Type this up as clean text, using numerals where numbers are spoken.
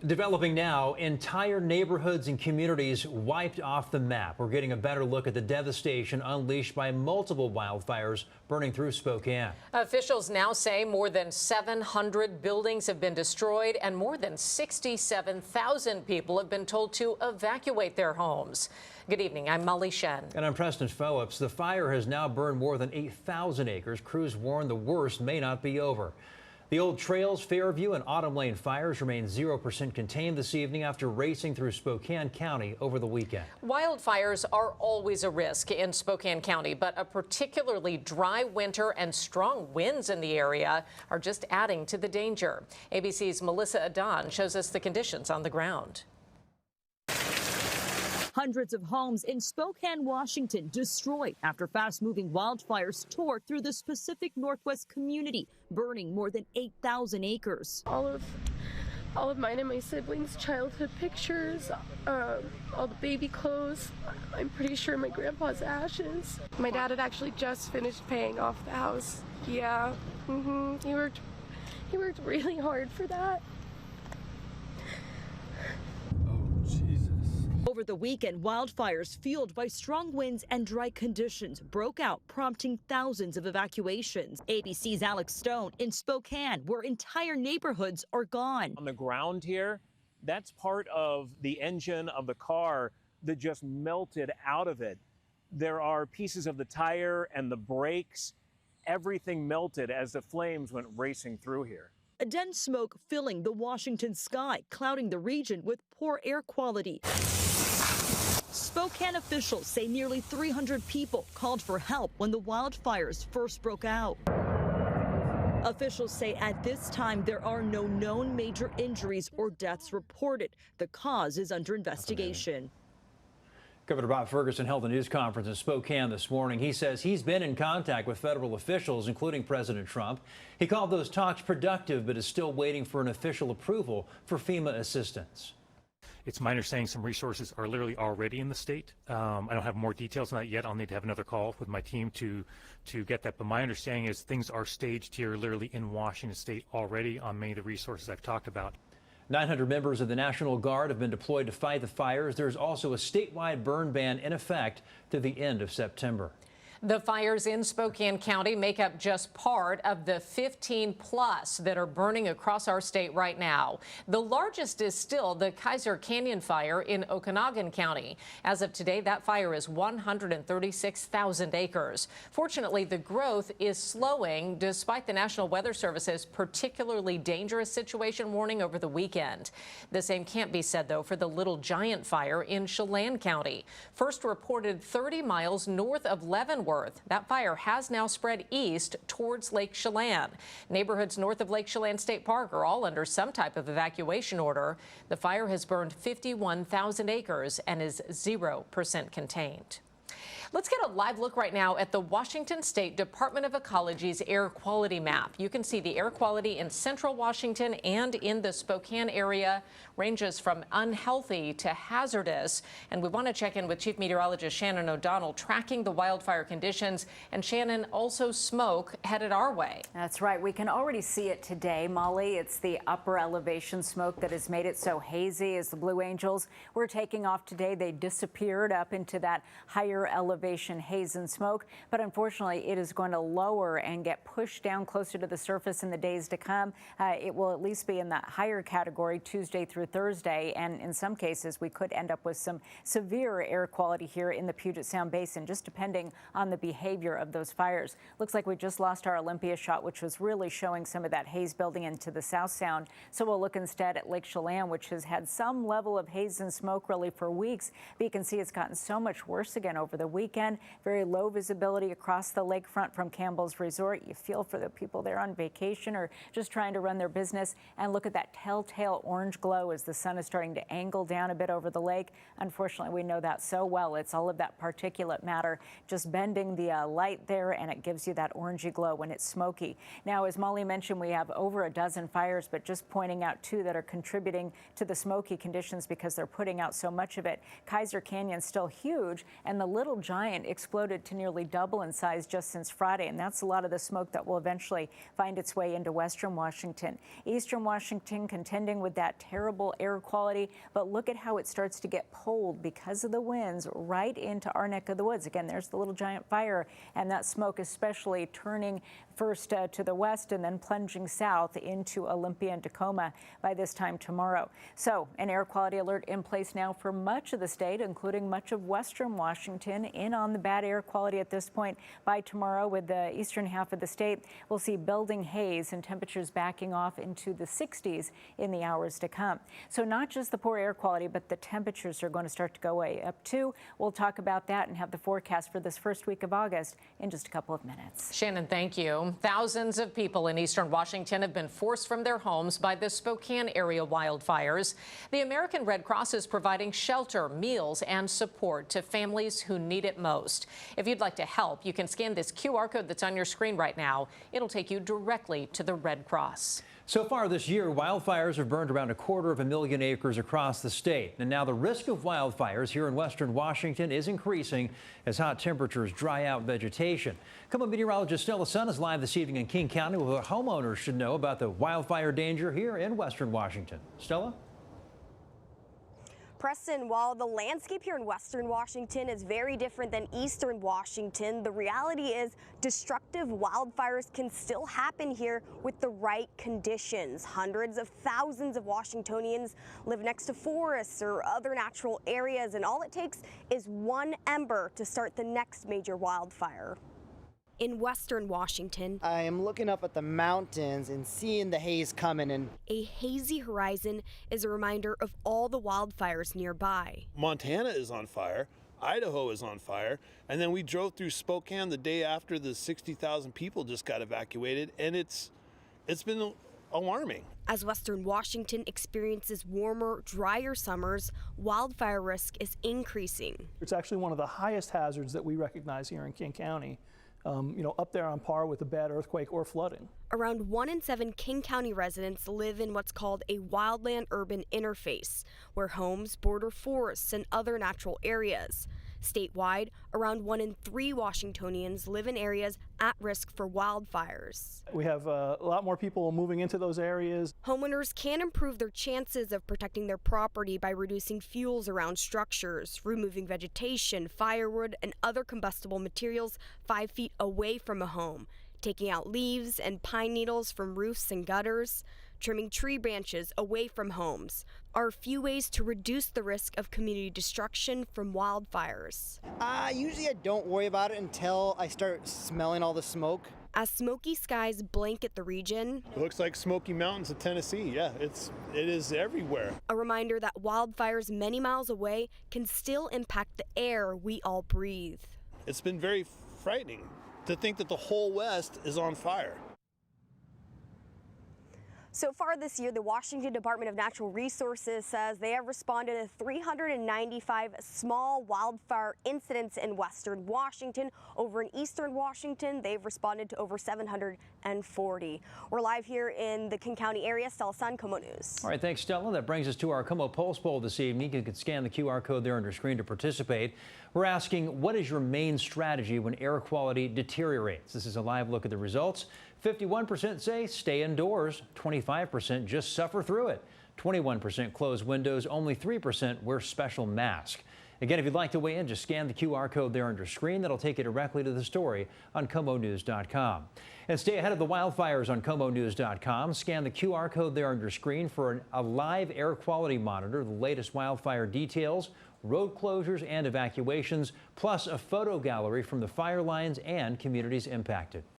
Developing now, entire neighborhoods and communities wiped off the map. We're getting a better look at the devastation unleashed by multiple wildfires burning through Spokane. Officials now say more than 700 buildings have been destroyed and more than 67,000 people have been told to evacuate their homes. Good evening. I'm Molly Shen. And I'm Preston Phillips. The fire has now burned more than 8,000 acres. Crews warn the worst may not be over. The Old Trails, Fairview, and Autumn Lane fires remain 0% contained this evening after racing through Spokane County over the weekend. Wildfires are always a risk in Spokane County, but a particularly dry winter and strong winds in the area are just adding to the danger. ABC's Melissa Adon shows us the conditions on the ground. Hundreds of homes in Spokane, Washington destroyed after fast-moving wildfires tore through the Pacific Northwest community, burning more than 8,000 acres. All of mine and my siblings' childhood pictures, all the baby clothes. I'm pretty sure my grandpa's ashes. My dad had actually just finished paying off the house. Yeah, he worked really hard for that. Over the weekend, wildfires fueled by strong winds and dry conditions broke out, prompting thousands of evacuations. ABC's Alex Stone in Spokane, where entire neighborhoods are gone. On the ground here, that's part of the engine of the car that just melted out of it. There are pieces of the tire and the brakes. Everything melted as the flames went racing through here. A dense smoke filling the Washington sky, clouding the region with poor air quality. Spokane officials say nearly 300 people called for help when the wildfires first broke out. Officials say at this time there are no known major injuries or deaths reported. The cause is under investigation. Governor Bob Ferguson held a news conference in Spokane this morning. He says he's been in contact with federal officials, including President Trump. He called those talks productive, but is still waiting for an official approval for FEMA assistance. It's my understanding some resources are literally already in the state. I don't have more details on that yet. I'll need to have another call with my team to get that. But my understanding is things are staged here literally in Washington state already on many of the resources I've talked about. 900 members of the National Guard have been deployed to fight the fires. There's also a statewide burn ban in effect through the end of September. The fires in Spokane County make up just part of the 15 plus that are burning across our state right now. The largest is still the Kaiser Canyon fire in Okanogan County. As of today, that fire is 136,000 acres. Fortunately, the growth is slowing despite the National Weather Service's particularly dangerous situation warning over the weekend. The same can't be said, though, for the Little Giant fire in Chelan County. First reported 30 miles north of Leavenworth. That fire has now spread east towards Lake Chelan. Neighborhoods north of Lake Chelan State Park are all under some type of evacuation order. The fire has burned 51,000 acres and is 0% contained. Let's get a live look right now at the Washington State Department of Ecology's air quality map. You can see the air quality in central Washington and in the Spokane area ranges from unhealthy to hazardous. And we want to check in with Chief Meteorologist Shannon O'Donnell tracking the wildfire conditions. And Shannon, also smoke headed our way. That's right. We can already see it today, Molly. It's the upper elevation smoke that has made it so hazy as the Blue Angels were taking off today. They disappeared up into that higher elevation haze and smoke, but unfortunately it is going to lower and get pushed down closer to the surface in the days to come. It will at least be in that higher category Tuesday through Thursday, and in some cases we could end up with some severe air quality here in the Puget Sound Basin, just depending on the behavior of those fires. Looks like we just lost our Olympia shot, which was really showing some of that haze building into the South Sound. So we'll look instead at Lake Chelan, which has had some level of haze and smoke really for weeks, but you can see it's gotten so much worse again over the weekend. Very low visibility across the lakefront from Campbell's Resort. You feel for the people there on vacation or just trying to run their business. And look at that telltale orange glow as the sun is starting to angle down a bit over the lake. Unfortunately, we know that so well. It's all of that particulate matter just bending the light there, and it gives you that orangey glow when it's smoky. Now, as Molly mentioned, we have over a dozen fires, but just pointing out two that are contributing to the smoky conditions because they're putting out so much of it. Kaiser Canyon's still huge, and the Little Giant giant exploded to nearly double in size just since Friday, and that's a lot of the smoke that will eventually find its way into western Washington. Eastern Washington contending with that terrible air quality, but look at how it starts to get pulled because of the winds right into our neck of the woods. Again, there's the little giant fire, and that smoke especially turning first to the west and then plunging south into Olympia and Tacoma by this time tomorrow. So an air quality alert in place now for much of the state, including much of western Washington, in on the bad air quality at this point. By tomorrow, with the eastern half of the state, we'll see building haze and temperatures backing off into the 60s in the hours to come. So not just the poor air quality, but the temperatures are going to start to go way up too. We'll talk about that and have the forecast for this first week of August in just a couple of minutes. Shannon, thank you. Thousands of people in eastern Washington have been forced from their homes by the Spokane area wildfires. The American Red Cross is providing shelter, meals, and support to families who need it most. If you'd like to help, you can scan this QR code that's on your screen right now. It'll take you directly to the Red Cross. So far this year, wildfires have burned around 250,000 acres across the state. And now the risk of wildfires here in western Washington is increasing as hot temperatures dry out vegetation. KOMO meteorologist Stella Sun is live this evening in King County with what homeowners should know about the wildfire danger here in western Washington. Stella? Preston, while the landscape here in western Washington is very different than eastern Washington, the reality is destructive wildfires can still happen here with the right conditions. Hundreds of thousands of Washingtonians live next to forests or other natural areas, and all it takes is one ember to start the next major wildfire. In western Washington, I am looking up at the mountains and seeing the haze coming in. A hazy horizon is a reminder of all the wildfires nearby. Montana is on fire, Idaho is on fire, and then we drove through Spokane the day after the 60,000 people just got evacuated, and it's been alarming. As western Washington experiences warmer, drier summers, wildfire risk is increasing. It's actually one of the highest hazards that we recognize here in King County. Up there on par with a bad earthquake or flooding. Around 1 in 7 King County residents live in what's called a wildland-urban interface, where homes border forests and other natural areas. Statewide, around 1 in 3 Washingtonians live in areas at risk for wildfires. We have a lot more people moving into those areas. Homeowners can improve their chances of protecting their property by reducing fuels around structures, removing vegetation, firewood, and other combustible materials 5 feet away from a home, taking out leaves and pine needles from roofs and gutters, trimming tree branches away from homes are a few ways to reduce the risk of community destruction from wildfires. Usually I don't worry about it until I start smelling all the smoke. As smoky skies blanket the region, It looks like Smoky Mountains of Tennessee. Yeah, it is everywhere. a reminder that wildfires many miles away can still impact the air we all breathe. It's been very frightening to think that the whole West is on fire. So far this year, the Washington Department of Natural Resources says they have responded to 395 small wildfire incidents in western Washington. Over in eastern Washington, they've responded to over 740. We're live here in the King County area. Stella Sun, KOMO News. All right, thanks, Stella. That brings us to our KOMO Pulse Poll this evening. You can scan the QR code there on your screen to participate. We're asking, what is your main strategy when air quality deteriorates? This is a live look at the results. 51% say stay indoors, 25% just suffer through it, 21% close windows, only 3% wear special mask. Again, if you'd like to weigh in, just scan the QR code there on your screen. That'll take you directly to the story on KOMOnews.com. And stay ahead of the wildfires on KOMOnews.com. Scan the QR code there on your screen for a live air quality monitor, the latest wildfire details, road closures and evacuations, plus a photo gallery from the fire lines and communities impacted.